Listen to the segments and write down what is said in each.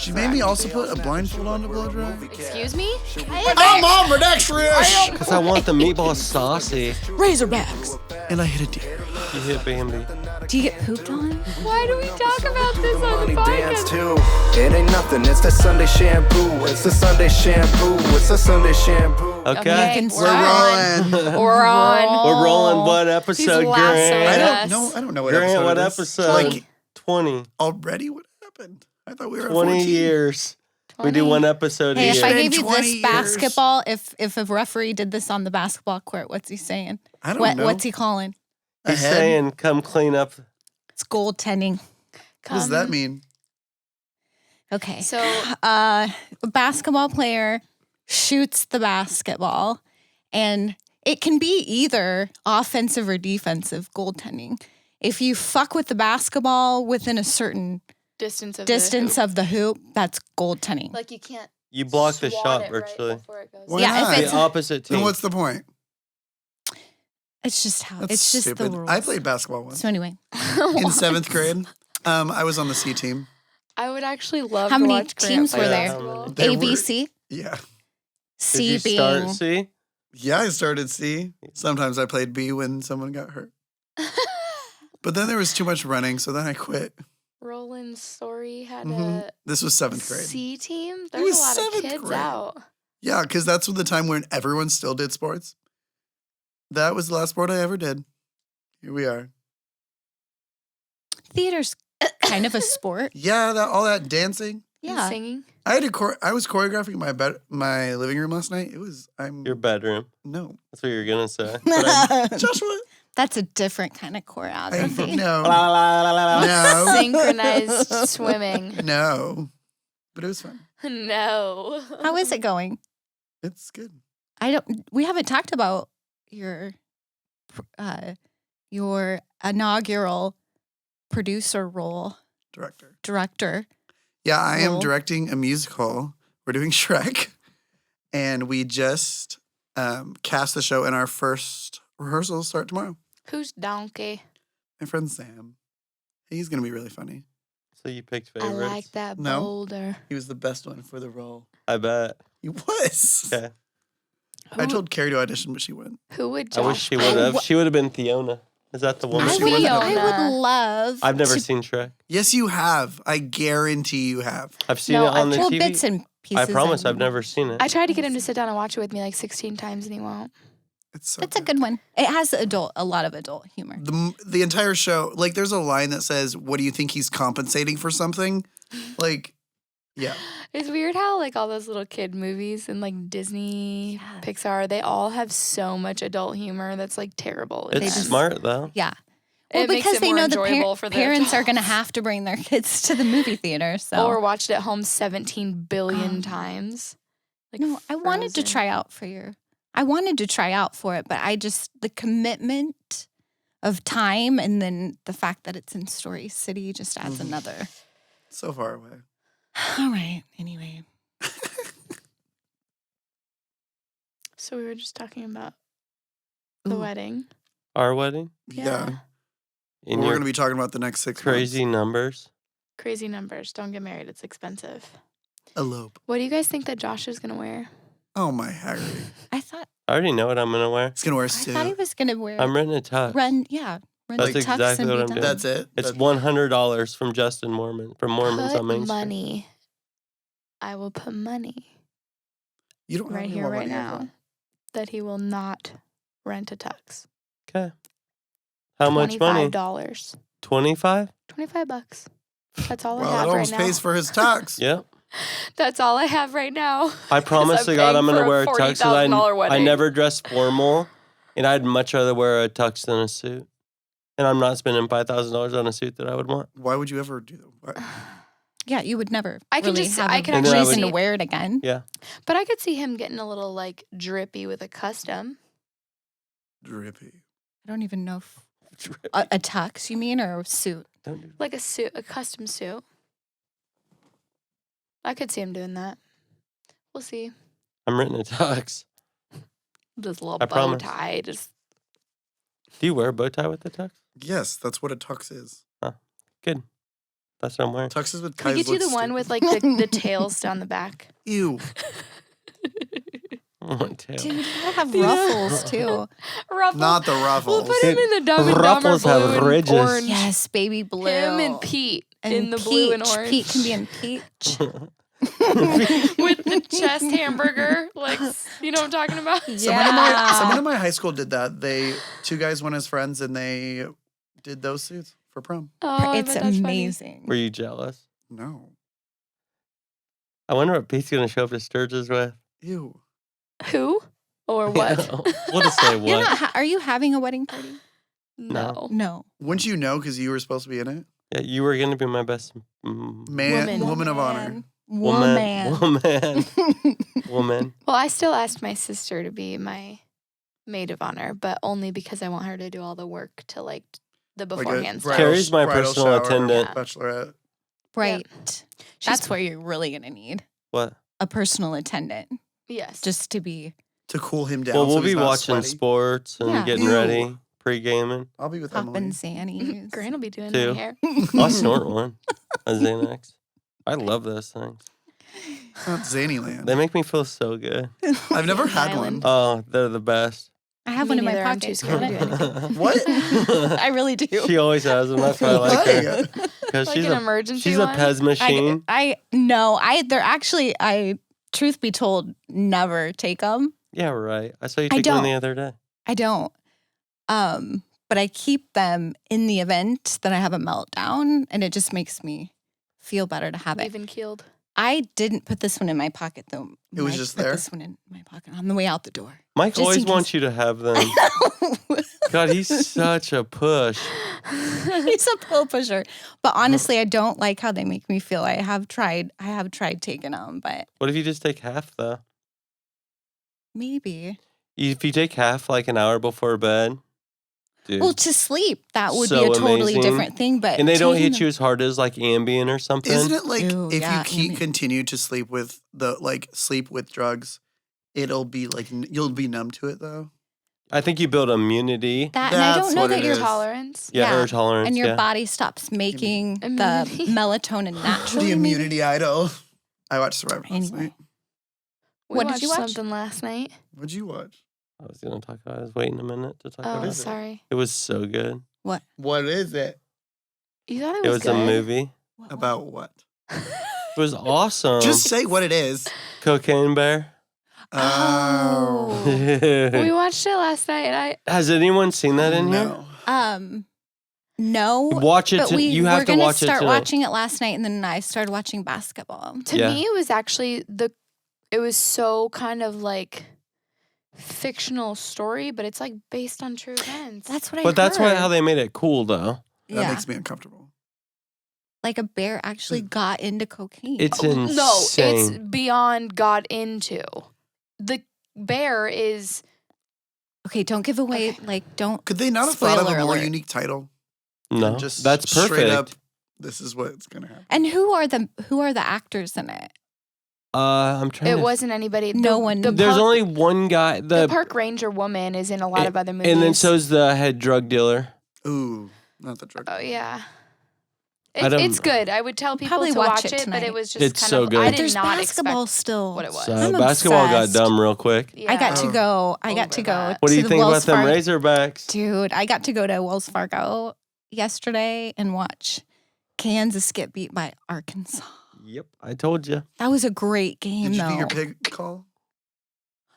She made me also put a blindfold on to blow dry. Excuse me? I'm ambidextrous! Because I want the meatballs saucy. Razorbacks. And I hit a deer. You hit Bambi. Do you get pooped on? Why do we talk about this on the podcast? Too. It ain't nothing, it's the Sunday shampoo. It's the Sunday shampoo. It's the Sunday shampoo. Okay. We're rolling. We're on. We're rolling what episode, These last Grant? so I don't know what Grant, episode what it is. episode? Like, 20. already? What happened? I thought we were at 20 14. years. We do one episode Hey, a if year. I been gave you 20 this years. basketball, if a referee did this on the basketball court, what's he saying? I don't know. What's he calling? He's Ahead? saying, come clean up. It's goaltending. What does that mean? Okay. So, a basketball player shoots the basketball, and it can be either offensive or defensive goaltending. If you fuck with the basketball within a certain distance of the hoop, that's goaltending. Like you can't. You block the swat shot it virtually. Right before it goes. Why Yeah, not? if it's The opposite team. Then what's the point? it's just how That's it's just stupid. the rules. I played basketball once. So anyway, In 7th grade. I was on the C team. I would actually love How to many watch Grant teams play were there? basketball. There A, B, were- C, Yeah. C Did you being start C? Yeah, I started C. Sometimes I played B when someone got hurt. But then there was too much running, so then I quit. Roland Story had Mhm. This was a 7th grade. C team. was There's a lot of 7th kids grade. out. Yeah, because that's the time when everyone still did sports. That was the last sport I ever did. Here we are. theater's kind of a sport. Yeah, all that dancing. And Yeah. singing. I was choreographing my living room last night. Your bedroom. No. That's what you were going to say. But Joshua. That's a different kind of I, choreography. no. I, No. Synchronized swimming. No. But it was fun. No. How is it going? It's good. We haven't talked about your inaugural producer role, director. Yeah, I am Role. directing a musical. We're doing Shrek. And we just cast the show, and our first rehearsals start tomorrow. Who's Donkey? My friend Sam. He's going to be really funny. So you picked I favorites? like that No. boulder. He was the best one for the role. I bet. He was. Okay. I told Carrie to audition, but she wouldn't. Who would I Josh wish she would have. She would have been Fiona. Is that the woman? No, I she would, wasn't. I Fiona. would love. I've never to, seen Shrek. Yes, you have. I guarantee you have. I've seen No, it on the well, TV. bits and pieces. I promise and- I've never seen it. I tried to get him to sit down and watch it with me like 16 times and he won't. It's so It's a good one. It has a lot of adult humor. The entire show, like, there's a line that says, "What do you think he's compensating for something?" Like, yeah. It's weird how like all those little kid movies and like Disney, Pixar, they all have so much adult humor that's like terrible. It's just- smart though. Yeah. It Well, makes because it they more know the enjoyable for the parents are going to adults. have to bring their kids to the movie theater. So Or watched at home 17 billion times. Like no, I wanted to Frozen. try out for it, but the commitment of time and then the fact that it's in Story City just adds another. So far away. All right. Anyway. So we were just talking about the Ooh. wedding. Our wedding? Yeah. In We're your going to be talking about the next 6 crazy numbers. Crazy numbers. Don't get married. It's expensive. months. Elope. What do you guys think that Josh is going to wear? Oh, my Haggerty. I thought I already know what I'm going to wear. He's going to wear a I suit. thought he was going to wear I'm renting a tux. run That's the tux exactly and what be I'm done. doing. That's it. It's That's- $100 from Justin Mormon, from Mormons Put on Main Street. money. I will put money You don't have right any here, more right money, now Evelyn? that he will not rent a tux. Okay. How much money? $25. 25? $25. That's all Well, I it have right almost now. pays for his tux. Yep. That's all I have right now. I promise I'm to God paying I'm going for to a wear a tux. 'Cause $40,000 I wedding. never dress formal, and I'd much rather wear a tux than a suit. And I'm not spending $5,000 on a suit that I would want. Why would you ever do that? Yeah, you would never. I can really just- have I a can actually reason to see- wear it again. Yeah. But I could see him getting a little like drippy with a custom. Drippy. I don't even know if a tux. You mean or a suit? Don't do Like a suit, a custom suit. I could see him doing that. We'll see. I'm renting a tux. Just a little I bow promise. tie. Just Do you wear a bow tie with the tux? Yes, that's what a tux is. Good. That's what I'm wearing. Tuxes with Can we ties get you the look one with like the tails down the back? Ew. Oh, tail. Dude, you gotta have ruffles too. Ruffles. Not the We'll ruffles. put him in the Dumb and Dumber Ruffles have blue and ridges. orange. Yes, baby blue. Him and Pete And in the peach. blue and orange. Pete can be in peach. With the chest hamburger. Like, you know what I'm talking about? Someone in my high school did that. Two guys went as friends and they did those suits for prom. Oh, I It's bet that's funny. amazing. Were you jealous? No. I wonder what Pete's going to show up to Sturgis with. Ew. Who? Or what? We'll just say You're what. not are you having a wedding party? No. No. Wouldn't you know because you were supposed to be in it? Yeah, you were going to be my best Woman of honor. woman. Woman. Well, I still asked my sister to be my maid of honor, but only because I want her to do all the work to like the Like a beforehand stuff. bridal- Carrie's my bridal personal shower, attendant. Bachelorette. Right. That's where you're really gonna need What? a personal attendant. Yes. Just to be To cool him down. Well, we'll so he's be not watching sweaty. sports and Yeah. getting Ew. ready, pre-gaming. I'll be with popping Emily. Xannies. Grant will be doing Two. my hair. I'll snort one. A Xanax. I love those things. Not Zanyland. They make me feel so good. I've never had Island. one. Oh, they're the best. I have Me one in my neither, I'm pocket. too scared to do anything. What? I really do. She always has them. That's why I like her. Why? Because Like she's an a emergency she's a one? Pez machine. They're actually, truth be told, never take them. Yeah, right. I saw you I take one the don't. other day. I don't. But I keep them in the event that I have a meltdown, and it just makes me feel better to have it. Even keeled. I didn't put this one in my pocket though. It was Mike just put there? This one in my pocket on the way out the door. Mike Just always in wants case. you to have them. I know. God, he's such a push. He's a pill pusher. But honestly, I don't like how they make me feel. I have tried taking them, but What if you just take half, though? maybe. If you take half like an hour before bed, dude. Well, to sleep, that would So be a totally amazing. different thing. But and they don't taking hit you as hard as like Ambien or something. Isn't it like Ew, if yeah, you Ambien. continue to sleep with drugs, it'll be like you'll be numb to it though. I think you build immunity. that, and I That's don't know what that it your is. Tolerance. Yeah, yeah, or tolerance. and your yeah. body stops making the Immunity. melatonin naturally. The maybe? immunity idol. I watched Survivor last Anyway. night. We What did you watched watch? something last night. What'd you watch? I was going to talk about it. I was waiting a minute to talk Oh, about is it. it? sorry. It was so good. What is it? You thought It it was good? a movie. What- About what? It was awesome. Just say what it is. Cocaine Bear. Oh. We watched it last night, and Has anyone seen that in here? No. No. Watch it. But You were have to gonna watch it start tonight. watching it last night, and then I started watching basketball. to Yeah. me, it was actually it was so kind of like fictional story, but it's like based on true events. That's what I But that's why heard. how they made it cool, though. That yeah, makes me uncomfortable. like a bear actually got into cocaine. It's No, it's insane. beyond got into. The bear is okay. Don't give away. Okay. Like, don't. Could they not have thought of a Spoiler more alert. unique title? No, And just that's perfect. straight up, this is what's gonna happen. And who are the actors in it? I'm trying. it to wasn't anybody. No one- There's park, only one guy. the park ranger woman is in a lot of other movies. and then so's the head drug dealer. Ooh, not the drug. Oh yeah. I don't- It's good. I would tell people Probably to watch watch it it, but tonight. it was just It's kind so of. good. I But did There's not basketball expect still. what it was. So I'm basketball got obsessed. dumb real quick. Yeah. I got to Oh. go. I got to go. that. What do to you the think about Wells them Fargo. Razorbacks? Dude, I got to go to Wells Fargo yesterday and watch Kansas get beat by Arkansas. Yep, I told you. That was a great game, Did you though. do your pig call?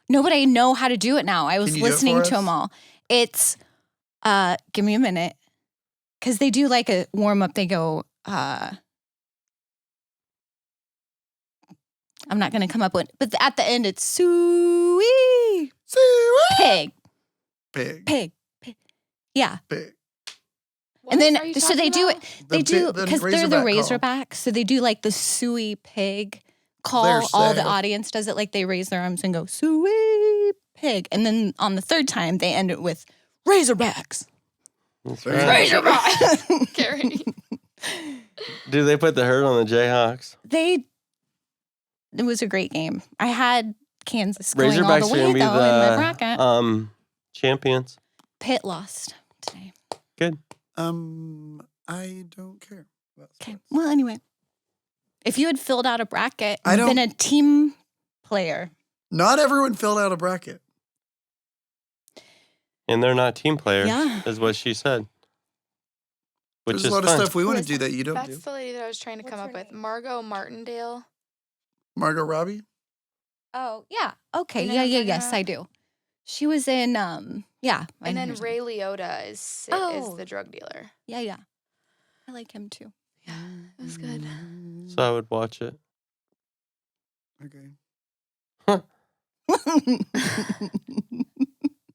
No, but I know how to do it now. I was Can you do it listening for to them us? all. It's, give me a minute. Because they do like a warm up. They go, I'm not going to come up with, but at the end it's suey, pig, Pig. pig, pig. Yeah. Pig. What And then, are you so they talking do about? it, they do, the because they're the Razorback call. Razorbacks. So they do like the suey pig call. They're All the sick. audience does it. Like they raise their arms and go, suey pig. And then on the third time, they end it with Razorbacks. That's There you right. go. Razorback. Carrie. Do they put the hurt on the Jayhawks? It was a great game. I had Kansas going all Razorbacks the are way gonna be though in my bracket. the champions. Pitt lost today. Good. I don't care Okay. Well, anyway, if you had filled out a bracket I and don't- been a team player, Not everyone filled out a bracket. And they're not team players, Yeah. is what she said. Which There's is a lot fun. of stuff we Who want to is do that you don't That's do. the lady that I was trying to come What's up her with. name? Margot Martindale. Margot Robbie? oh yeah, okay, You know yeah, what I'm yeah, talking yes, about? I do. She was in yeah, I And know then who you're Ray Liotta is Oh. the drug dealer. talking- yeah, I like him too. Yeah, it was good. So I would watch it. Okay.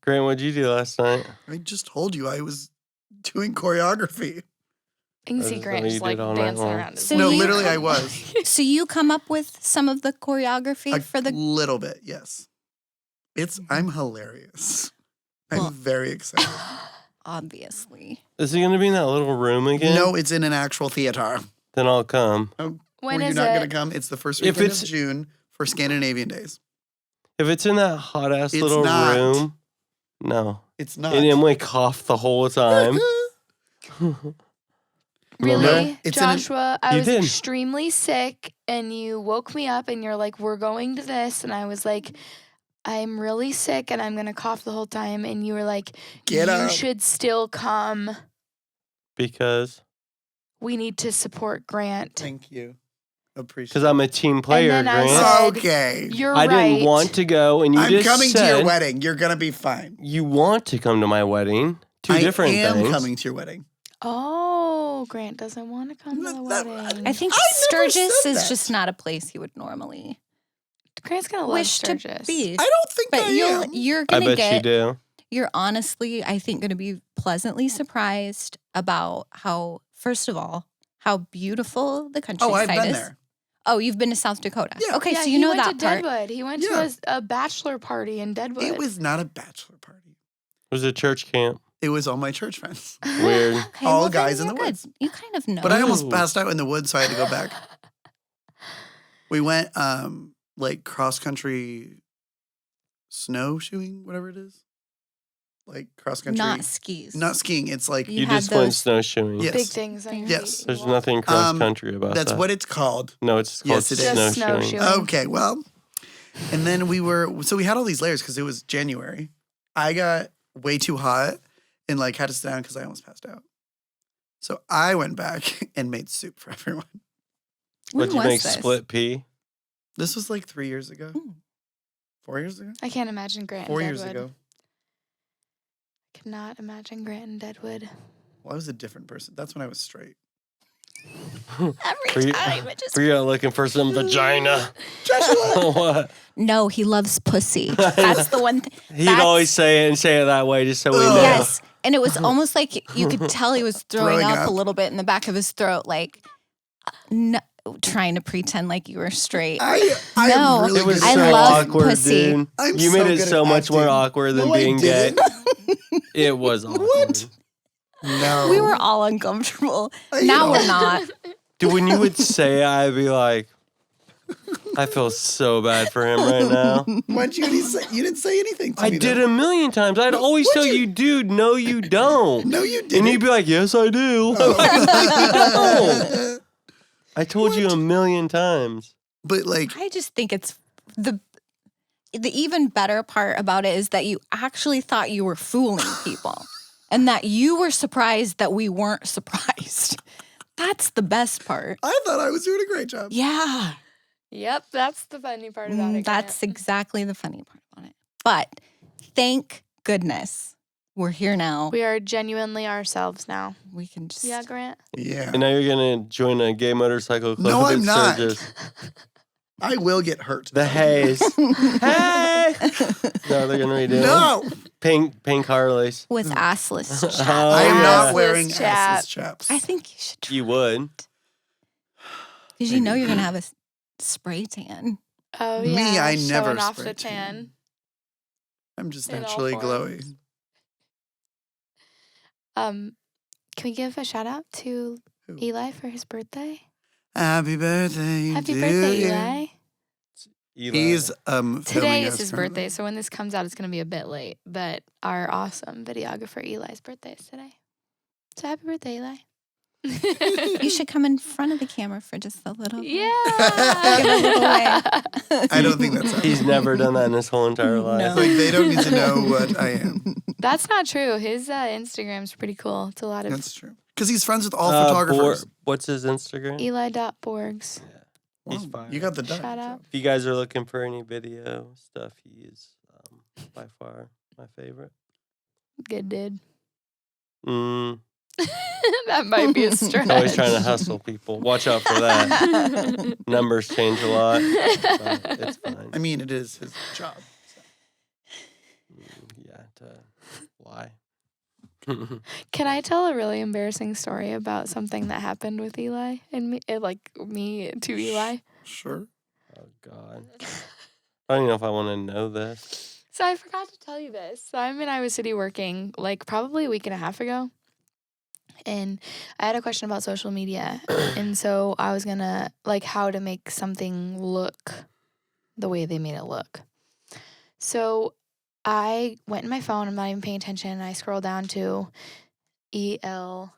Grant, what'd you do last night? I just told you I was doing choreography. You can I see just Grant thought you just like did all night dancing long. around. his So No, you- literally I was. So you come up with some of the choreography A for the little bit, yes. I'm hilarious. I'm Well- very excited. obviously. Is he going to be in that little room again? No, it's in an actual theater. Then I'll come. When Were you is not it? going to come? It's the first If weekend it's- of June for Scandinavian Days. If it's in that hot ass It's little not. room, no. It's not. And Emily coughed the whole time. Really? Remember? It's in an- Joshua, I You was did. extremely sick and you woke me up and you're like, we're going to this. And I was like, I'm really sick and I'm going to cough the whole time. And you were like, Get you up. should still come. Because We need to support Grant. Thank you. Appreciate because I'm a team player, then I Grant. said- Okay. You're I right. didn't want to go, and you I'm just coming said to your wedding. You're going to be fine. you want to come to my wedding. Two different I am things. coming to your wedding. Oh, Grant doesn't want to come to the That- wedding. I think I never Sturgis said is that. just not a place he would normally Grant's going to love wish to Sturgis. be. I don't think But I am. you're I gonna bet get you do. you're honestly, I think, gonna be pleasantly surprised about how, first of all, how beautiful the countryside Oh, I've been is. there. Oh, you've been to South Dakota. Yeah. Okay, Yeah, so you he know went that to part. Deadwood. He went Yeah. to a bachelor party in Deadwood. It was not a bachelor party. It was a church camp. It was all my church friends. Weird. Okay, all well, guys then in the you're woods. good. You kind of know. But I almost Ooh. passed out in the woods, so I had to go back. We went like cross country snowshoeing, whatever it is. Like cross country. not skis. Not skiing. It's like You You had just went those- snowshoeing. Yes. big things. On your Yes. feet. There's Walk. nothing cross country about that's that. what it's called. No, it's called Yes, it is. Just snowshoeing. snowshoeing. Okay, well, and then we had all these layers because it was January. I got way too hot and like had to sit down because I almost passed out. So I went back and made soup for everyone. When What'd you was make? this? Split pea? This was like 3 years ago. Ooh. 4 years ago? I can't imagine Grant. 4 in years Deadwood. ago. Cannot imagine Grant in Deadwood. Well, I was a different person. That's when I was straight. Were Every you- time it just Were you looking for some vagina? Joshua! What? No, he loves pussy. That's the one thing. He'd always say it and say it that way just so we Ugh. know. Yes. And it was almost like you could tell he was throwing Throwing up up. a little bit in the back of his throat, like trying to pretend like you were straight. I am No. really It was good I at so love acting. awkward, pussy. dude. I'm You so made it good so at much more acting. awkward than No, I being gay. didn't. It was awkward. What? No. We were all uncomfortable. You Now know. we're not. Dude, when you would say it, I'd be like, I feel so bad for him right now. Why'd you say? You didn't say anything to I me. did though. a million times. I'd always Would tell you? you, dude, no, you don't. No, you didn't. And you'd be like, yes, I do. Oh. I told you a million times. But like, I just think it's the even better part about it is that you actually thought you were fooling people and that you were surprised that we weren't surprised. That's the best part. I thought I was doing a great job. Yeah. Yep, that's the funny part about it. That's Grant. exactly the funny part about it. But thank goodness we're here now. We are genuinely ourselves now. We can just Yeah, Grant. Yeah. And now you're going to join a gay motorcycle club. No, in I'm not. Sturgis. I will get hurt. The Haze. Hey! No, they're going to redo it. No, Pink Harleys. with assless chaps. Oh, I am not Assless wearing chaps. assless chaps. I think you should try You would. because you know you're gonna have a spray tan. Oh Me, yeah, I never showing off spray the tan. tan. I'm just In all naturally forms. glowy. Can we give a shout out to Who? Eli for his birthday? Happy birthday. Happy to birthday, you. Eli. Eli. He's filming Today is us his currently. birthday, so when this comes out, it's gonna be a bit late. But our awesome videographer Eli's birthday is today. So happy birthday, Eli. You should come in front of the camera for just a little bit. Yeah. Give a little wave. I don't think that's He's never done that in his whole entire life. like they don't need to know what I am. That's not true. His Instagram's pretty cool. It's a lot of That's true. Because he's friends with all photographers. What's his Instagram? Eli.Borgs. He's Wow, fire. you got the duck. Shout out. If you guys are looking for any video stuff, he is by far my favorite. Good dude. Mm, That might be a stretch. always trying to hustle people. Watch out for that. Numbers change a lot. But it's fine. I mean, it is his job. Yeah, to lie. Can I tell a really embarrassing story about something that happened with Eli and me, me to Eli? Sure. Oh, God. I don't even know if I want to know this. So I forgot to tell you this. So I'm in Iowa City working like probably a week and a half ago. And I had a question about social media. And so I was gonna like how to make something look the way they made it look. So I went in my phone, I'm not even paying attention, and I scroll down to EL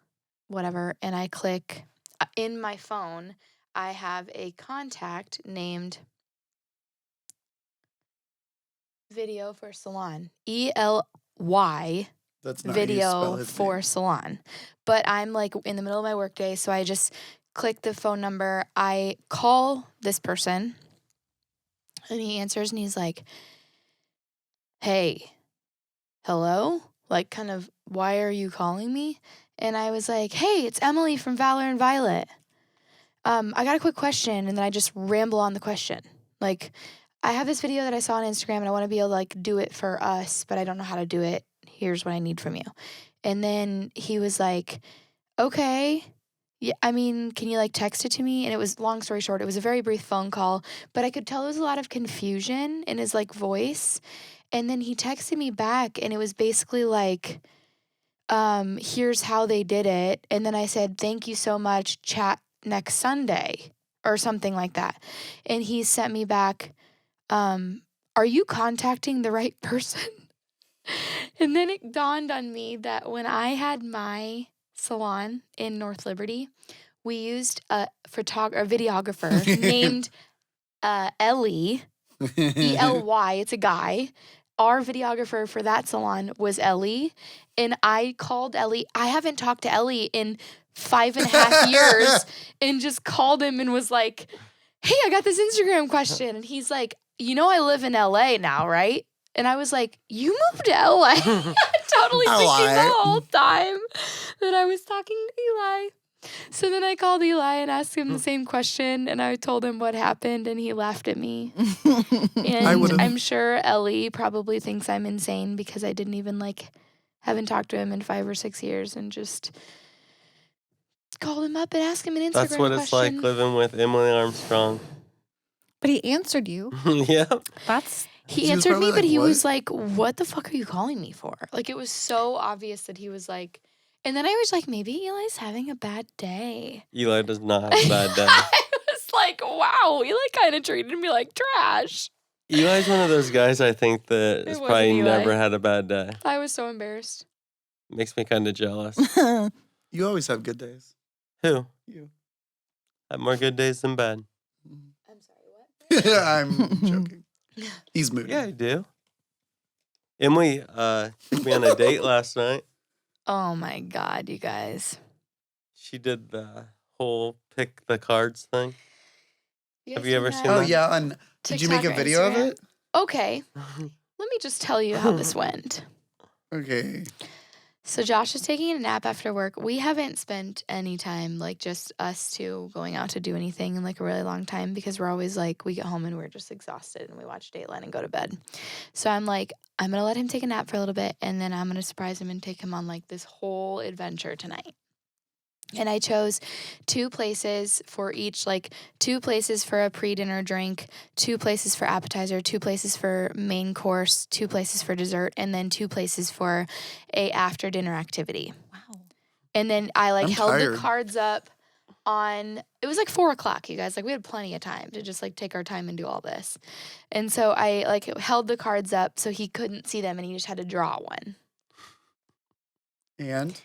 whatever, and I click in my phone, I have a contact named Video for Salon. ELY That's not how you spell video his for name. salon. But I'm like in the middle of my workday, so I just click the phone number. I call this person, and he answers, and he's like, "Hey, hello? Like, kind of, why are you calling me?" And I was like, "Hey, it's Emily from Valor and Violet. I got a quick question," and then I just ramble on the question. Like, I have this video that I saw on Instagram, and I want to be able to like do it for us, but I don't know how to do it. Here's what I need from you. And then he was like, "Okay. Yeah, I mean, can you like text it to me?" And it was, long story short, it was a very brief phone call, but I could tell there was a lot of confusion in his like voice. And then he texted me back, and it was basically like, here's how they did it. And then I said, "Thank you so much. Chat next Sunday," or something like that. And he sent me back, "Are you contacting the right person?" And then it dawned on me that when I had my salon in North Liberty, we used a videographer named Ellie, ELY. It's a guy. Our videographer for that salon was Ellie, and I called Ellie. I haven't talked to Ellie in 5.5 years, and just called him and was like, "Hey, I got this Instagram question." And he's like, "I live in LA now, right?" And I was like, "You moved to LA?" Totally thinking the whole time that I was talking to Eli. So then I called Eli and asked him the same question, and I told him what happened, and he laughed at me. And I'm sure Ellie probably thinks I'm insane because I didn't even haven't talked to him in 5 or 6 years, and just called him up and asked him an Instagram question. That's what it's like living with Emily Armstrong. But he answered you. Yep. He answered me, but he was like, "What the fuck are you calling me for?" Like, it was so obvious that he was like, and then I was like, maybe Eli's having a bad day. Eli does not have a bad day. I was like, wow, Eli kind of treated me like trash. Eli's one of those guys I think that has probably wasn't Eli. never had a bad day. I was so embarrassed. Makes me kind of jealous. You always have good days. Who? You. I have more good days than bad. I'm sorry, what? I'm joking. He's moody. Yeah, I do. Emily took me on a date last night. Oh my God, you guys. She did the whole pick the cards thing. Have you ever seen Oh that? yeah, did you make TikTok a or video of Instagram? it? Okay, let me just tell you how this went. Okay. So Josh is taking a nap after work. We haven't spent any time, just us two, going out to do anything in a really long time, because we're always we get home and we're just exhausted and we watch Dateline and go to bed. So I'm like, I'm going to let him take a nap for a little bit, and then I'm going to surprise him and take him on this whole adventure tonight. And I chose 2 places for each, 2 places for a pre-dinner drink, 2 places for appetizer, 2 places for main course, 2 places for dessert, and then 2 places for a after-dinner activity. Wow. And then I I'm held tired. the cards up on, it was 4 o'clock, you guys. We had plenty of time to just take our time and do all this. And so I held the cards up so he couldn't see them, and he just had to draw one. And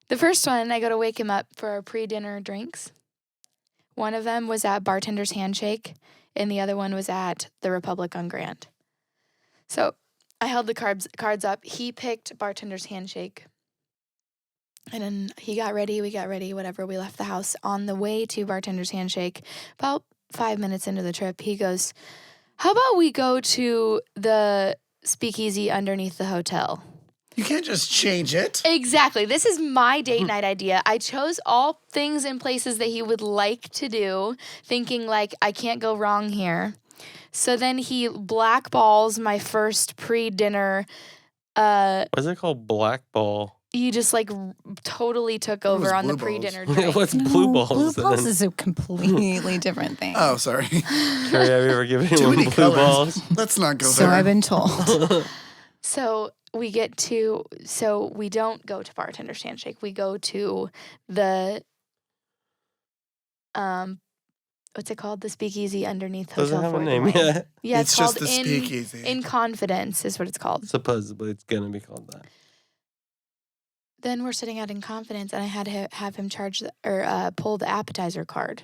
The first one, I go to wake him up for our pre-dinner drinks. One of them was at Bartender's Handshake, and the other one was at the Republic on Grand. So I held the cards up. He picked Bartender's Handshake. And then he got ready, we got ready, whatever. We left the house. On the way to Bartender's Handshake, about 5 minutes into the trip, he goes, how about we go to the speakeasy underneath the hotel? You can't just change it. Exactly. This is my date night idea. I chose all things and places that he would like to do, thinking like, I can't go wrong here. So then he blackballs my first pre-dinner. What's it called? Blackball. He just like totally took over on the blue balls. pre-dinner drink. What's blue balls? Blue balls then? is a completely different thing. Oh, sorry. Carrie, have you ever given Too anyone many blue colors. balls? Let's not go So there. I've been told. So we don't go to Bartender's Handshake. We go to the what's it called? The speakeasy underneath Doesn't Hotel have a Fort name Wayne. yet. Yeah, it's called just the speakeasy. In Confidence is what it's called. Supposedly, it's gonna be called that. Then we're sitting out in Confidence, and I had to have him pull the appetizer card.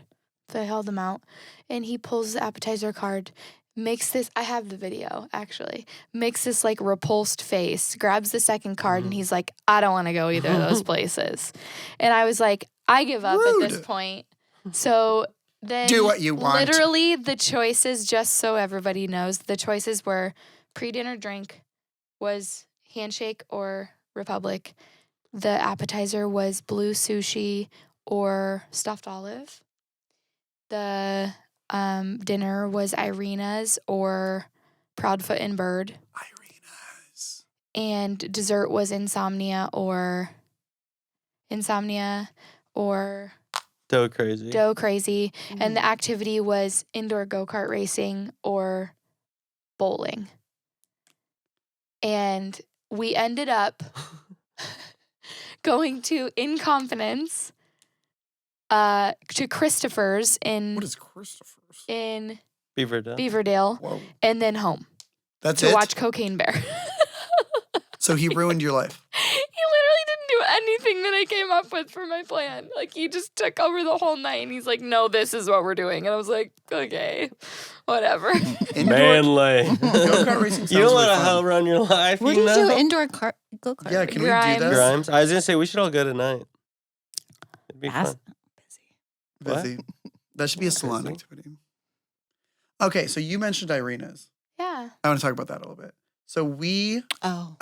So I held him out, and he pulls the appetizer card, makes this, I have the video, actually, makes this, like, repulsed face, grabs the second card, and he's like, I don't want to go either of those places. And I was like, I give up at this Rude. point. So then Do what you want. Literally, the choices, just so everybody knows, the choices were pre-dinner drink was Handshake or Republic. The appetizer was blue sushi or stuffed olive. The dinner was Irina's or Proudfoot and Bird. Irina's. And dessert was Insomnia or Dough crazy. Dough Crazy. And the activity was indoor go-kart racing or bowling. And we ended up going to In Confidence, to Christopher's What is Christopher's? in Beaverdale. Beaverdale, Whoa. and then home That's to it? watch Cocaine Bear. So he ruined your life. He literally didn't do anything that I came up with for my plan. Like, he just took over the whole night, and he's like, no, this is what we're doing. And I was like, okay, whatever. Manly. Go-kart racing sounds You don't really let a fun. hell run your life. What you do you do? know? Indoor go-kart? Yeah, can we Grimes. do this? Grimes. I was gonna say we should all go tonight. It'd be Ask- fun. What? Busy. That should be a salon Busy. activity. Okay, so you mentioned Irina's. Yeah. I want to talk about that a little bit. So we, Oh.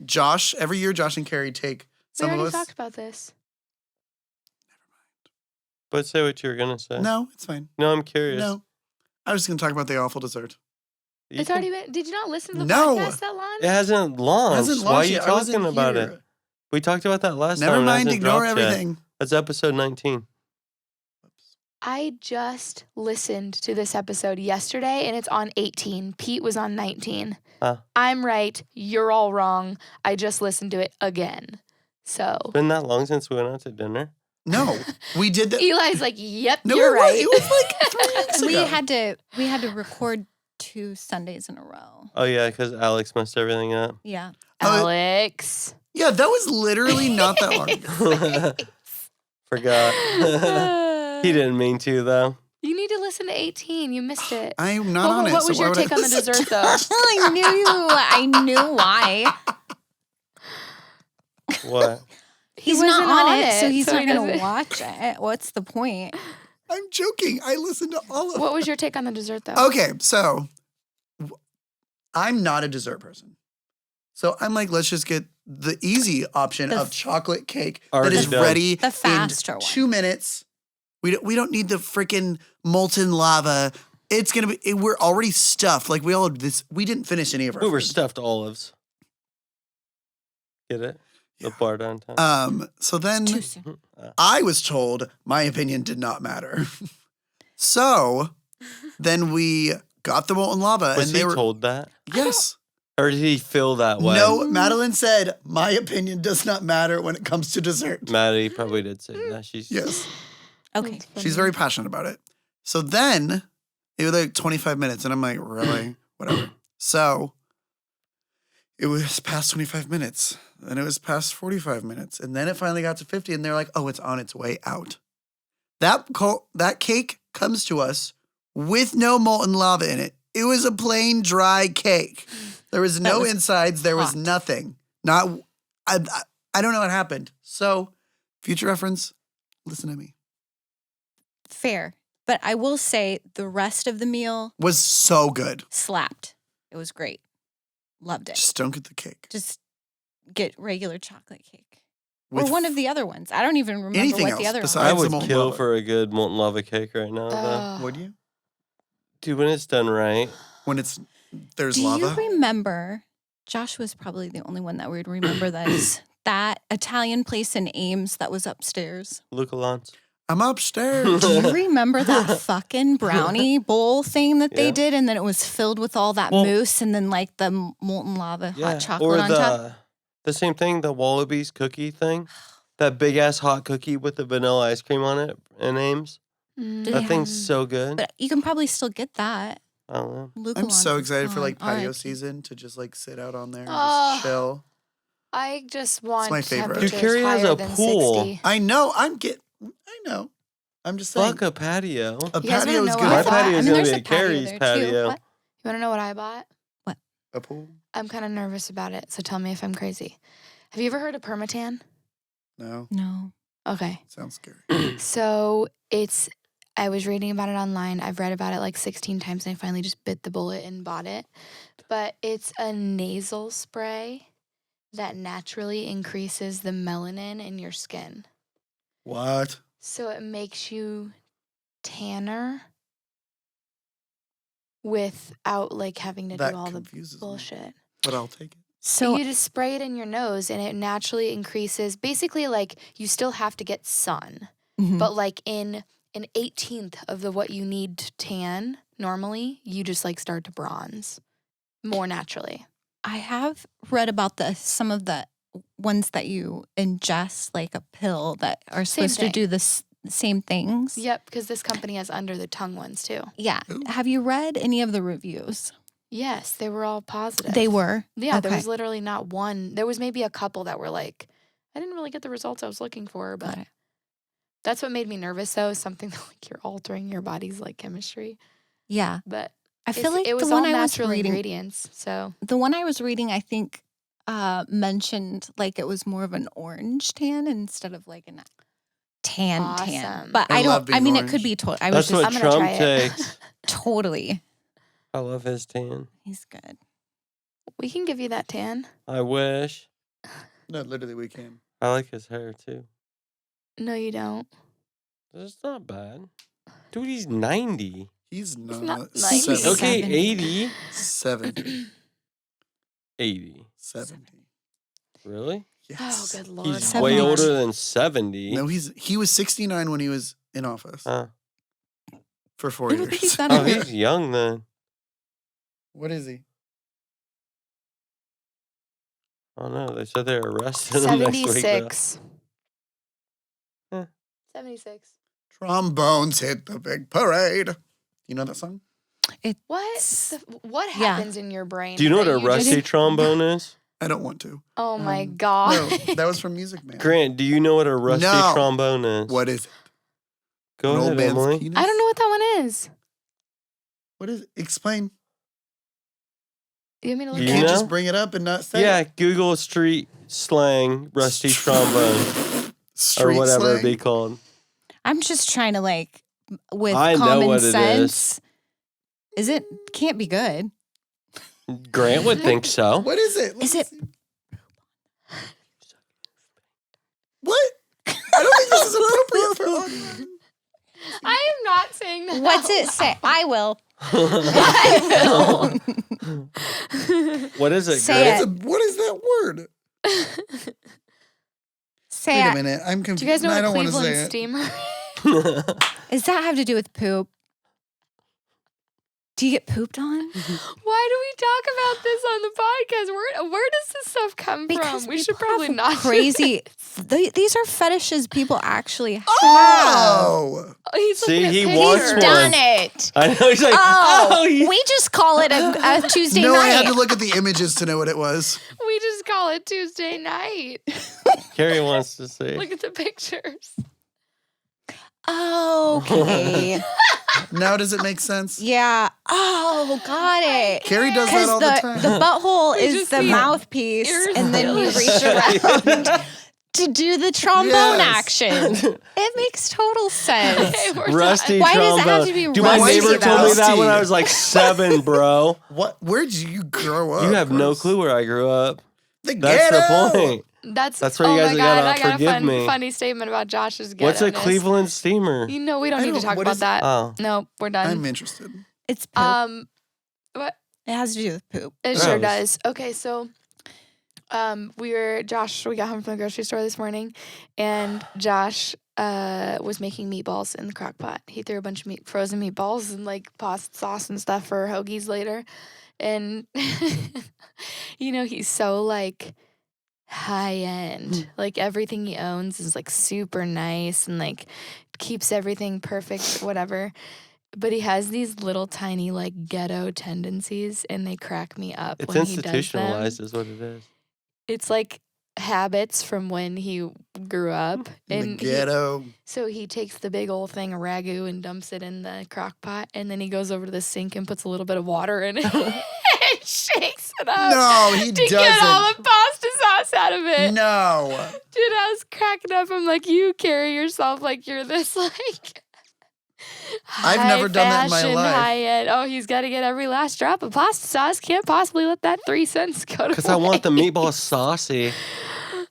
Josh, every year Josh and Carrie take We some of already us. talked about this. But say what you were gonna say. No, it's fine. No, I'm curious. No. I was just going to talk about the awful dessert. You It's can- already been. Did you not listen to the No. podcast that long? It hasn't launched. Hasn't Why are launched you yet. I wasn't talking about here. it? We talked about that last Never time. and it mind, hasn't ignore dropped yet. everything. That's episode 19. I just listened to this episode yesterday, and it's on 18. Pete was on 19. Huh. I'm right. You're all wrong. I just listened to it again. So It's been that long since we went out to dinner. No, we did that. Eli's like, yep, No, you're it was- right. It was like 3 weeks ago. We had to record 2 Sundays in a row. Oh yeah, because Alex messed everything up. Yeah. Alex. Yeah, that was literally not that long ago. Forgot. He didn't mean to though. You need to listen to 18. You missed it. I'm not on it. What so was why your would I take on the listen to dessert, though? it? I knew why. What? He's wasn't not on it, so he's so not he going to doesn't- watch it. What's the point? I'm joking. I listened to all of What it. was your take on the dessert, though? Okay, so I'm not a dessert person. So I'm like, let's just get the easy option The of chocolate cake Already that is done. ready The faster in one. 2 minutes. We don't need the freaking molten lava. It's gonna be. We're already stuffed. Like we didn't finish any of our. We were food. stuffed olives. Get it? The bar downtown. So then Too soon. I was told my opinion did not matter. So then we got the molten lava, Was and he they were told that? yes. Or did he feel that way? No, Madeline said my opinion does not matter when it comes to dessert. Maddie probably did say that. She's Yes, Okay. she's very passionate about it. So then it was like 25 minutes, and I'm like, really, whatever. So it was past 25 minutes. And it was past 45 minutes. And then it finally got to 50 and they're like, oh, it's on its way out. That cake comes to us with no molten lava in it. It was a plain dry cake. There was no insides. There was nothing. I don't know what happened. So, future reference, listen to me. Fair. But I will say the rest of the meal Was so good. slapped. It was great. Loved it. Just don't get the cake. Just get regular chocolate cake. With or one of the other ones. I don't even remember anything what the else other one besides- I the would molten kill lava. for a good molten lava cake right now. though. Would you? Dude, when it's done right. When there's Do lava? you remember, Josh was probably the only one that would remember this, that Italian place in Ames that was upstairs? Luca Lance. I'm upstairs. Do you remember that fucking brownie bowl thing that they Yeah. did? And then it was filled with all that Well- mousse and then like the molten lava hot Or chocolate on top. the same thing, the Wallabies cookie thing. That big ass hot cookie with the vanilla ice cream on it in Ames. Mm. That Yeah. thing's so good. But you can probably still get that. I don't know. Luca I'm so Lance is excited for gone. like patio R.I.P. season to just like sit out on there and Oh. just chill. I just want my favorite. temperatures Dude, Carrie has higher a than pool. 60. I know. I know. I'm just saying. Fuck a patio. A You guys wanna patio is know good. what My I thought? patio is I mean, going there's to be a patio Carrie's there, too. patio. What? You want to know what I bought? A pool? I'm kind of nervous about it, so tell me if I'm crazy. Have you ever heard of permatan? No. No. Okay. Sounds scary. So I was reading about it online. I've read about it like 16 times and I finally just bit the bullet and bought it. But it's a nasal spray that naturally increases the melanin in your skin. What? So it makes you tanner without like having to That do all the confuses me, bullshit. but I'll take it. So you just spray it in your nose and it naturally increases. Basically, like you still have to get sun, Mhm. but like in an 18th of what you need to tan normally, you just like start to bronze more naturally. I have read about some of the ones that you ingest, like a pill that are Same supposed to thing. do the same things. Yep, because this company has under the tongue ones too. Yeah. Ooh. Have you read any of the reviews? Yes, they were all positive. They were. Yeah, there Okay. was literally not one. There was maybe a couple that were like, I didn't really get the results I was looking for, but Got it. that's what made me nervous though, something that like you're altering your body's like chemistry. Yeah. But I feel like it was the one all I was natural reading, ingredients. So I think mentioned like it was more of an orange tan instead of like a tan. Awesome. But I I love don't. I being mean, it could orange. be total. I That's was what just I'm gonna Trump try it. takes. totally. I love his tan. He's good. we can give you that tan. I wish. No, literally, we can. I like his hair too. No, you don't. It's not bad. Dude, he's 90. He's not. not 90. 70. Okay, 70. 80. 70. 80. 70. Really? Yes. Oh, good lord. He's Seventy. way older than 70. No, he was 69 when he was in office Huh. for 4 I don't think years. he's that Oh, old. he's young then. What is he? Oh no, they said they arrested him next week. though. 76. Eh. 76. Trombones hit the big parade. You know that song? What? What Yeah. happens in your brain? Do you know what that a rusty just- trombone is? I don't want to. Oh my No, god. that was from Music Man. Grant, do you know what a rusty No. trombone is? What is it? Go An ahead, old man's Emily. penis? I don't know what that one is. What is it? Explain. You want me to Do You look you it can't up? know? just bring it up and not say Yeah, it. Google street slang rusty trombone or Street whatever slang. it'd be called. I'm just trying to like with I know common what it is. sense. Is it can't be good? Grant would think so. What is it? Is it- see. What? I don't think this is appropriate for audio. I am not saying that. What's out it say? I will. What is it, Say Grant? What is that word? Say Wait a it. minute. I'm Do confused. you guys know I what don't want to Cleveland say it. steamer? Does that have to do with poop? Do you get pooped on? Why do we talk about this on the podcast? Where does this stuff come Because from? We should people probably have not. do crazy. These are fetishes people actually have. Oh! this. He's See, looking at he pictures. wants one. Done it. I know he's like, Oh, he- we just call it a Tuesday No, night. I had to look at the images to know what it was. We just call it Tuesday night. Carrie wants to see. Look at the pictures. Okay. Now does it make sense? Yeah. Oh, got it. Carrie does that all the time. The butthole is just the be mouthpiece, and then you irresponsible. reach around to do the trombone Yes. action. It makes total sense. Okay, we're Rusty done. Why does it trombone. have to be Dude, my rusty, neighbor though? told me that when I Rusty. was like 7, bro. What? Where did you grow up? You have no Chris? clue where I grew up. The That's ghetto. the point. That's where you guys my gotta God, I got forgive a me. funny statement about Josh's ghetto. What's a Cleveland steamer? You know, we don't I need to don't- talk what about is- that. Oh. No, we're done. I'm interested. It's poop. What? It has to do with poop. It sure Gross. does. Okay, so we got home from the grocery store this morning, and Josh was making meatballs in the crock pot. He threw a bunch of frozen meatballs and like pasta sauce and stuff for hoagies later. And you know, he's so like high end. Like everything he owns is like super nice and like keeps everything perfect, whatever. But he has these little tiny like ghetto tendencies, and they crack me up It's when he does them. institutionalized, is what it is. It's like habits from when he grew up. In And the ghetto. so he takes the big old thing of ragu and dumps it in the crock pot, and then he goes over to the sink and puts a little bit of water in it and shakes it up No, he to get all doesn't. the pasta sauce out of it. No. Dude, I was cracking up. I'm like, you carry yourself like you're this like I've never done that in my high-fashion, life. high-end. Oh, he's got to get every last drop of pasta sauce. Can't possibly let that 3 cents go to Because I want the waste. meatball saucy.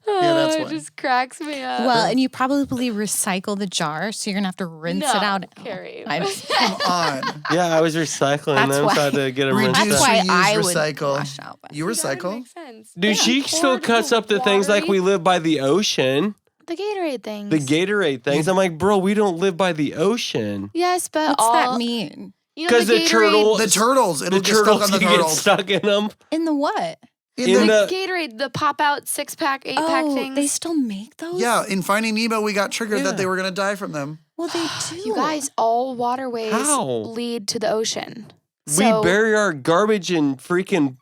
Yeah, that's Oh, it why. just cracks me up. Well, and you probably recycle the jar, so you're gonna have to rinse no, it out. Carrie. I just- Come on. Yeah, I was recycling That's them, so I why- had to get them Reduce, rinsed That's out. why reuse, I would recycle. wash out. But You See, that would recycle? make sense. Dude, Yeah. she still cuts up the things like we live by the ocean. The Gatorade things. The Gatorade things. I'm like, bro, we don't live by the ocean. Yes, but what's all that mean? You know, 'Cause the Gatorade, turtle- The turtles. It'll The get stuck turtles on the you get turtles. stuck in them. In the what? In in the- the- Gatorade, the pop out 6-pack, 8-pack Oh, things. they still make those? yeah, in Finding Nemo, we got triggered Yeah. that they were going to die from them. Well, they do. You guys, all waterways How? lead to the ocean. We So, bury our garbage in freaking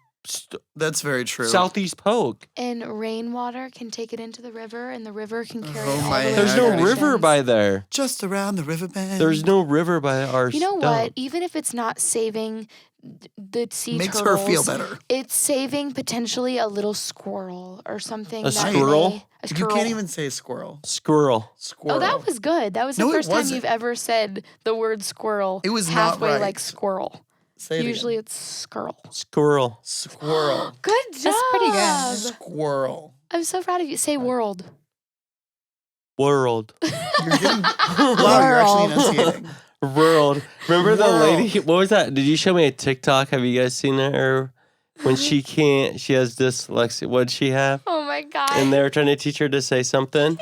That's very true. Southeast Polk. and rainwater can take it into the river, and the river can carry Oh it all my the way There's to no the goodness. river oceans. by there. Just around the riverbed. There's no river by our You know stuff. what? Even if it's not saving the sea Makes turtles, her feel better. it's saving potentially a little squirrel or something. A that squirrel? may- a You squirrel. can't even say squirrel. Squirrel. Squirrel. Oh, that was good. That was the No, it first time wasn't. you've ever said the word squirrel. It was not halfway right. like squirrel. Say it Usually again. it's squirrel. Squirrel. Squirrel. Good job. That's pretty good. Squirrel. I'm so proud of you. Say world. World. You're getting. Wow, you're actually enunciating. World. Remember the World. lady? What was that? Did you show me a TikTok? Have you guys seen that? Or when she can't, she has dyslexia. What'd she have? Oh my god. And they were trying to teach her to say something.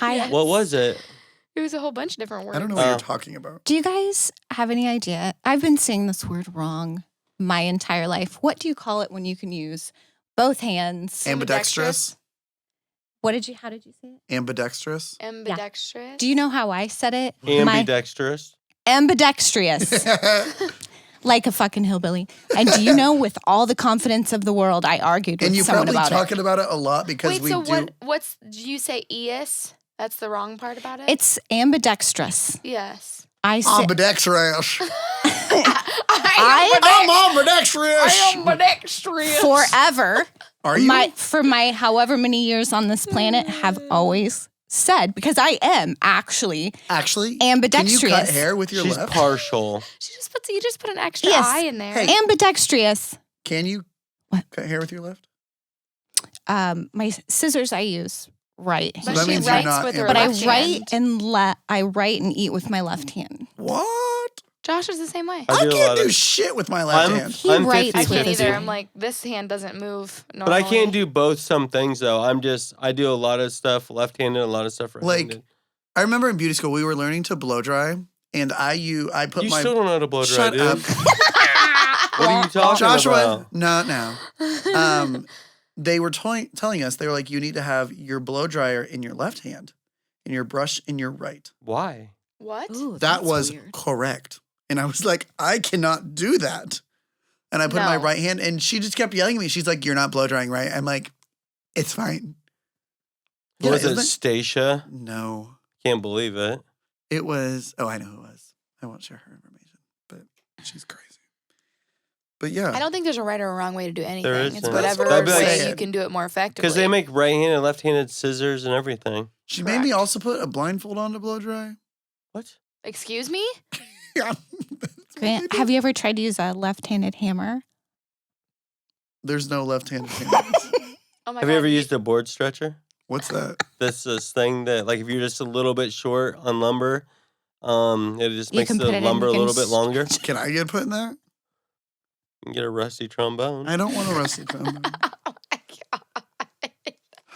Yes. What was it? It was a whole bunch of different words. I don't know what Oh. you're talking about. Do you guys have any idea? I've been saying this word wrong my entire life. What do you call it when you can use both hands? Ambidextrous. How did you say it? Ambidextrous. Ambidextrous. Do you know how I said it? Ambidextrous. Ambidextrous. Like a fucking hillbilly. And do you know, with all the confidence of the world, I argued with And you're someone probably about talking about it a lot because Wait, we so do. what's do you say eis? That's the wrong part about it? it. It's ambidextrous. yes. I say Ambidextrous. I I'm ambidextrous. Ambidextrous. forever, Are you? for my however many years on this planet, have always said, because I am actually Actually, ambidextrous. Can you cut hair with your She's left? partial. You just put an extra Yes. eye in there. Hey. ambidextrous. Can you What? cut hair with your left? My scissors I use right, But that she means you're writes not with her but I left write hand. and I write and eat with my left hand. What? Josh is the same way. I I do a can't lot do of- shit with my left hand. He I'm writes 50, I with can't his either. right. I'm like, this hand doesn't move But normally. I can't do both some things though. I do a lot of stuff left-handed, a lot of stuff right-handed. Like, I remember in beauty school we were learning to blow dry, and I put you my still don't know how to blow dry, shut dude. up, What are you talking Joshua. about? Not now. They were telling us, they were like, you need to have your blow dryer in your left hand and your brush in your right. Why? What? Ooh, That that's was weird. correct. And I was like, I cannot do that. And I put my No. right hand, and she just kept yelling at me. She's like, "You're not blow drying, right?" I'm like, "It's fine." Yeah, Was it isn't it? Stacia? No, Can't believe it. it was. Oh, I know who it was. I won't share her information, but she's crazy. But yeah, I don't think there's a right or a wrong way to do anything. It's isn't. whatever That'd be like- way you can do it more effectively. Because they make right-handed and left-handed scissors and everything. she made me Correct. also put a blindfold on to blow dry. What? Excuse me? Yeah. Grant, have you ever tried to use a left-handed hammer? There's no left-handed hand. Oh my Have God. you ever used a board stretcher? What's that? This thing that, like, if you're just a little bit short on lumber, it just You makes can the put it in, lumber a you can little bit longer. Can I get put in that? You can get a rusty trombone. I don't want a rusty trombone. Oh my God.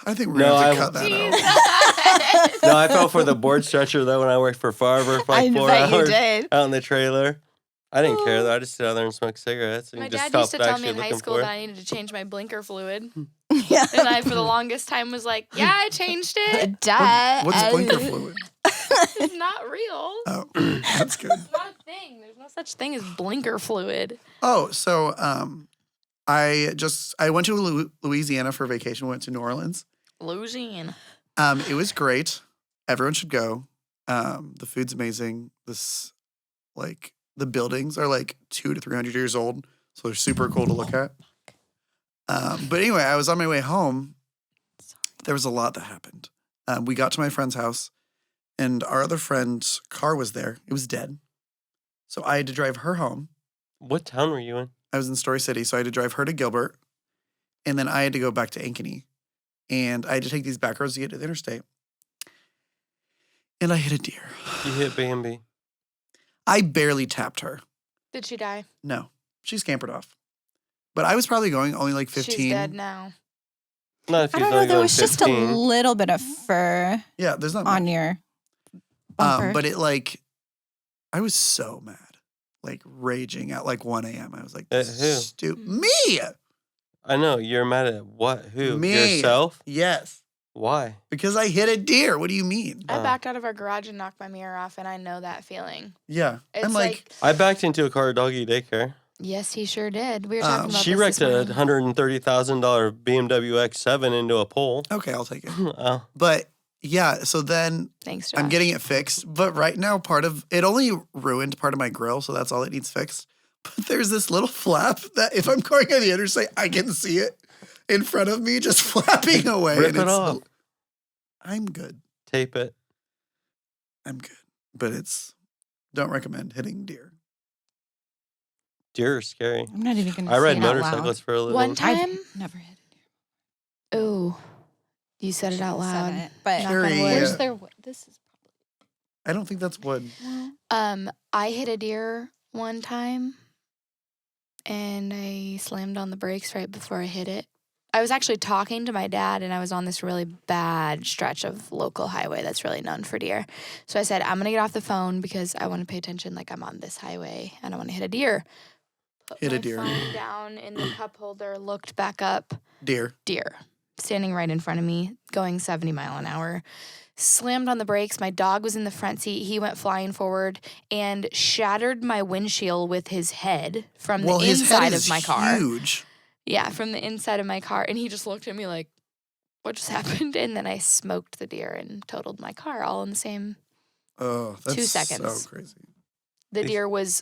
I think we're No, gonna have I- to cut that out. Jesus. No, I fell for the board stretcher though when I worked for Farver for like 4 hours did. out in the trailer. I didn't care though. I just sit out there and smoke cigarettes and My just dad used stop to tell actually me in high looking school for that it. I needed to change my blinker fluid. Yeah. And I, for the longest time, was like, yeah, I changed it. What's blinker fluid? It's not real. Oh, that's good. It's not a thing. There's no such thing as blinker fluid. Oh, so I went to Louisiana for vacation. Went to New Orleans. Louisiana. It was great. Everyone should go. The food's amazing. The buildings are like 200 to 300 years old, so they're super cool to look at. But anyway, I was on my way home. There was a lot that happened. We got to my friend's house, and our other friend's car was there. It was dead. So I had to drive her home. What town were you in? I was in Story City, so I had to drive her to Gilbert, and then I had to go back to Ankeny. And I had to take these back roads to get to the interstate. And I hit a deer. You hit BAMBI. I barely tapped her. Did she die? No, she scampered off. But I was probably going only like 15. She's dead now. Not if I you're don't know. only There going was just a 15. little bit of fur Yeah, there's not on much. your bumper. But it like, I was so mad. Like raging at like 1 a.m. I was like, At this who? is stupid. Me! I know. You're mad at what? Who? Me. Yourself? Yes. Why? Because I hit a deer. What do you mean? I Oh. backed out of our garage and knocked my mirror off, and I know that feeling. Yeah. It's I'm like, I backed into a car at doggy daycare. yes, he sure did. We were talking about She this wrecked this a morning. $130,000 BMW X7 into a pole. okay, I'll take it. Oh, But yeah, so then Thanks, Josh. I'm getting it fixed. But right now, part of it only ruined part of my grill, so that's all it needs fixed. But there's this little flap that if I'm going on the interstate, I can see it in front of me just flapping away. Rip and it it's off. I'm good. tape it. I'm good. But don't recommend hitting deer. Deer are scary. I'm not even going to I say ride it out motorcycles loud. for a living. One I've time. never hit a deer. Oh, you said it out Shouldn't have loud. said it, but Knock on Carrie, wood. where's their wood? This is I don't think that's wood. I hit a deer one time, and I slammed on the brakes right before I hit it. I was actually talking to my dad, and I was on this really bad stretch of local highway that's really known for deer. So I said, I'm going to get off the phone because I want to pay attention like I'm on this highway, and I want to hit a deer. Put Hit a my deer. phone down in the cup holder, looked back up, Deer. deer standing right in front of me, going 70 mile an hour. Slammed on the brakes. My dog was in the front seat. He went flying forward and shattered my windshield with his head from the His head inside is of my car. huge. Yeah, from the inside of my car. And he just looked at me like, what just happened? And then I smoked the deer and totaled my car all in the same. Oh, that's 2 seconds. so crazy. The deer was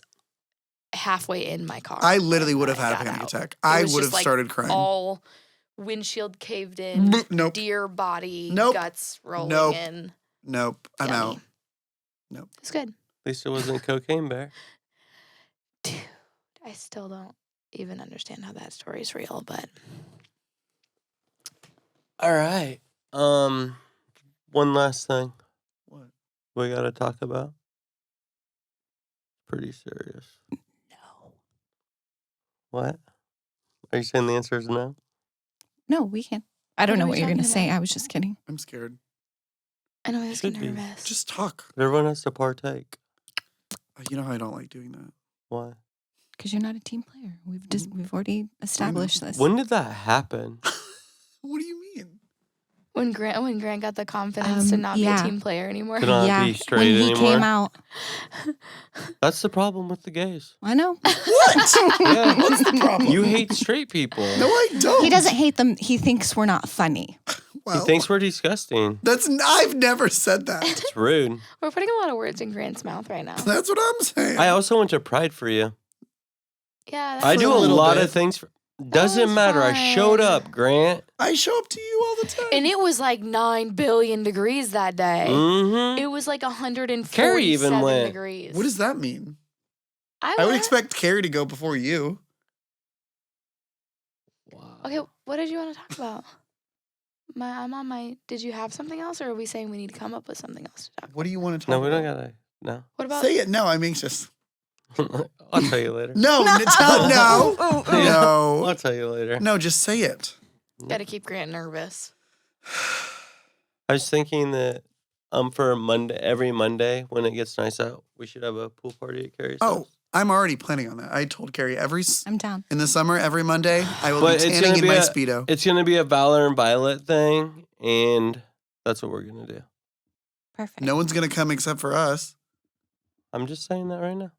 halfway in my car. I literally when would have I had a got panic out. attack. It I was would just, have like, started crying. All windshield caved in, Nope. deer body, Nope. guts rolling Nope. in. Nope. I'm Yummy. out. Nope. It's good. At least it wasn't Cocaine Bear. Dude, I still don't even understand how that story's real, but All right. One last thing What? we got to talk about. Pretty serious. no. What? Are you saying the answer is no? No, we can. I don't What know are we what you're going to talking say. about? I was just kidding. I'm scared. I know I was Should getting be. nervous. Just talk. Everyone has to partake. You know how I don't like doing that. Why? Because you're not a team player. We've already established this. When did that happen? What do you mean? When Grant got the confidence to not be a team player anymore. To not yeah, be straight when he anymore. came out. That's the problem with the gays. I know. What? Yeah. What's the problem? You hate straight people. No, I don't. He doesn't hate them. He thinks we're not funny. He Well, thinks we're disgusting. I've never said that. It's rude. We're putting a lot of words in Grant's mouth right now. That's what I'm saying. I also went to Pride for you. Yeah, that's I do a a little lot bit. of things. Doesn't was matter. I showed fine. up, Grant. I show up to you all the time. And it was like 9 billion degrees that day. Mm-hmm. It was like 147 Carrie even went. degrees. What does that mean? I I would went. expect Carrie to go before you. Wow. Okay, what did you want to talk about? I'm on my. Did you have something else, or are we saying we need to come up with something else to talk about? What do you want to talk No, about? we don't gotta. No. What about? Say it. No, I'm anxious. I'll tell you later. No, no, no. I'll tell you later. No, just say it. Got to keep Grant nervous. I was thinking that for Monday, every Monday when it gets nice out, we should have a pool party at Carrie's Oh, house. I'm already planning on that. I told Carrie I'm down. in the summer, every Monday, I will But be it's tanning gonna in be my a- Speedo. It's gonna be a Valor and Violet thing, and that's what we're gonna do. Perfect. No one's going to come except for us. I'm just saying that right now.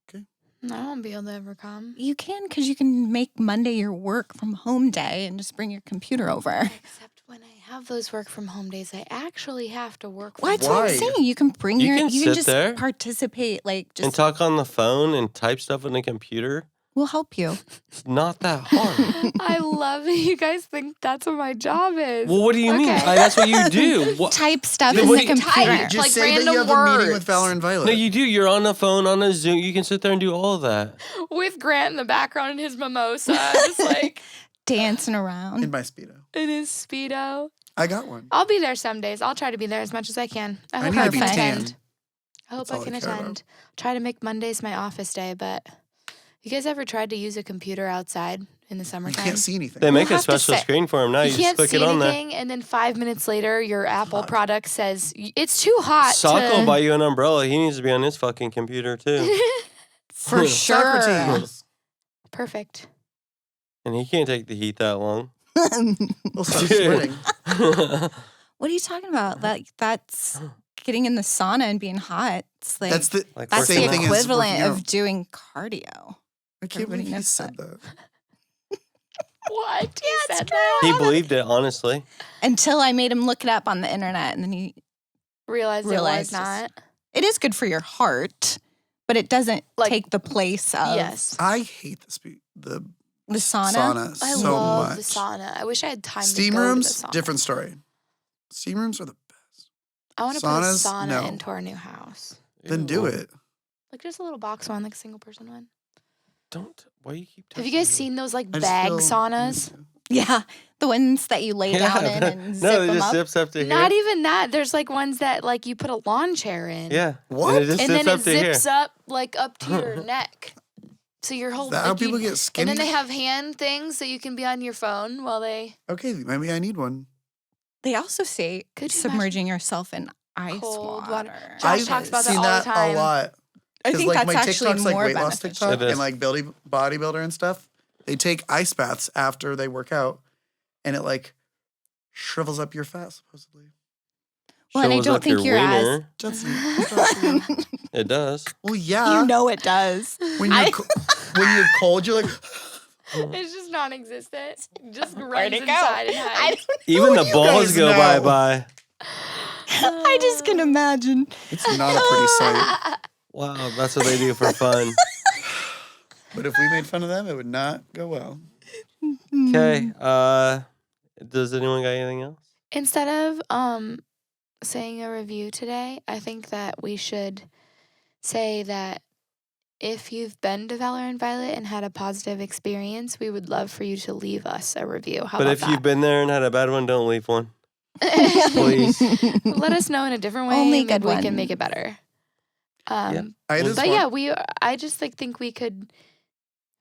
I won't be able to ever come. You can, because you can make Monday your work from home day and just bring your computer over. Except when I have those work from home days, I actually have to work. From Well, that's home. what I'm Why? saying. You can bring You your, can you can sit just there participate. Like, And just, talk on the phone and type stuff on the computer. we'll help you. It's not that hard. I love that you guys think that's what my job is. Well, what do you mean? Okay. That's what you do. What? Type stuff Then in what the do you computer. type? Just Like say that you have random a meeting with words. Valor and Violet. No, you do. You're on the phone, on a Zoom. You can sit there and do all of that. With Grant in the background and his mimosa, just like Dancing in around. my Speedo. in his Speedo. I got one. I'll be there some days. I'll try to be there as much as I can. I hope need I to be can tan. attend. I hope That's all I can I care about. attend. Try to make Mondays my office day, but you guys ever tried to use a computer outside in the You summertime? can't see anything. They make a have to special sit- screen for him now. You, You just can't click see it on there. anything, and then 5 minutes later, your Apple hot. product says it's too hot. Sock will to... buy you an umbrella. He needs to be on his fucking computer too. For sure. Socrates. Perfect. And he can't take the heat that long. We'll start sweating. What are you talking about? That's getting in the sauna and being hot. It's like That's the Like that's same the thing as equivalent working out. of doing cardio. I can't believe Everybody you knows said that. What? You it's said true. that? He believed it, honestly. Until I made him look it up on the internet, and then he Realized it Realized was not. it is good for your heart, but it doesn't Like- take the place of Yes. I hate the the sauna. sauna I so love much. the sauna. I wish I had time Steam to go rooms, to the sauna. different story. Steam rooms are the best. I want to put a Saunas, sauna no. into our new house. Then do Ew. it. Like just a little box one, like a single person one. Don't. Why you keep? Have you touching guys me? seen those like I just bag feel- saunas? Yeah, the ones that you lay down in and zip no, it them just up. zips up to here. Not even that. There's like ones that like you put a lawn chair in. Yeah. What? And it just And zips then up it to here. zips up like up to your neck. So your whole Is that how like, you- people get skinny? And then they have hand things so you can be on your phone while they Okay, maybe I need one. They also say Could you submerging yourself in ice Cold water. water. Josh I've talks about that seen all the that time. a lot. I 'Cause, think like that's my actually TikTok's like more weight loss beneficial. TikTok It is. and like bodybuilder and stuff. They take ice baths after they work out, and it like shrivels up your fat supposedly. Well, and I Shows don't up think your you're as- wiener. Just It does. well, yeah. You know it does. when you're when you're cold, you're like. It's just non-existent. Just Where'd runs it go? inside and I, hides. Even Who the do you balls guys go know? bye-bye. I just can imagine. It's not a pretty sight. Wow, that's what they do for fun. But if we made fun of them, it would not go well. Okay. Does anyone got anything else? Instead of saying a review today, I think that we should say that if you've been to Valor and Violet and had a positive experience, we would love for you to leave us a review. How But about if that? you've been there and had a bad one, don't leave one. Please. Let us know in a different way. Only Maybe good we can ones. make it better. Yeah. I just But want, yeah, I just think we could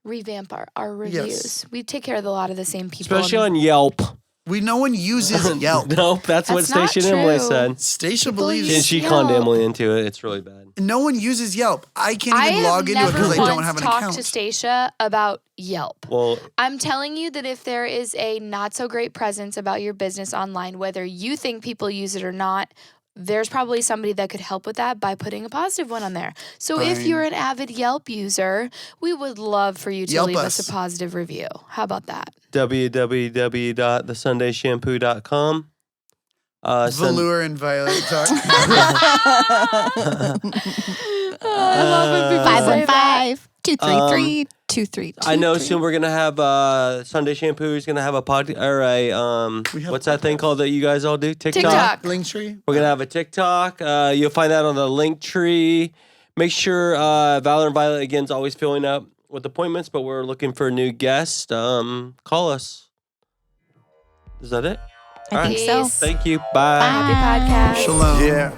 revamp our reviews. Yes. We take care of a lot of the same people. Especially and- on Yelp. No one uses Yelp. No, that's what That's not Station Emily true. said. Stacia People believes And use she Yelp. conned Emily into it. It's really bad. no one uses Yelp. I can't I even have log into it never because I don't once have an talked account. to Stacia about Yelp. Well, I'm telling you that if there is a not so great presence about your business online, whether you think people use it or not, there's probably somebody that could help with that by putting a positive one on there. So if Fine. you're an avid Yelp user, we would love for you to Yelp leave us. us a positive review. How about that? www.thesundayshampoo.com. Velour and Violet talk. I love when people say that. 515-233-2323. I know soon we're gonna have Sunday Shampoo is gonna have a podcast or a We have what's that thing called that you guys all do? TikTok. Linktree. We're gonna have a TikTok. You'll find that on the link tree. Make sure Valor and Violet again is always filling up with appointments, but we're looking for a new guest. Call us. Is that it? I think so. Peace. Thank you. Bye. Happy podcast. Shalom. Yeah,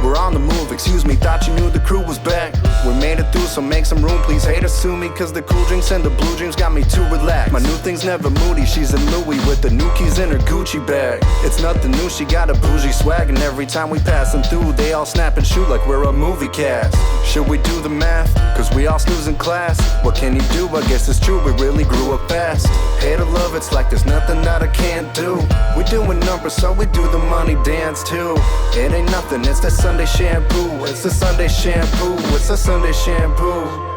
we're on the move, excuse me, thought you knew the crew was back. We made it through, so make some room, please haters sue me, cause the cool drinks and the blue dreams got me too relaxed. My new thing's never moody, she's in Louis with the new keys in her Gucci bag. It's nothing new, she got a bougie swag, and every time we pass them through, they all snap and shoot like we're a movie cast. Should we do the math? Cause we all snooze in class. What can you do? I guess it's true, we really grew up fast. Hate or love, it's like there's nothing that I can't do. We doing numbers, so we do the money dance too. It ain't nothing, it's the Sunday Shampoo. It's the Sunday Shampoo. It's the Sunday Shampoo.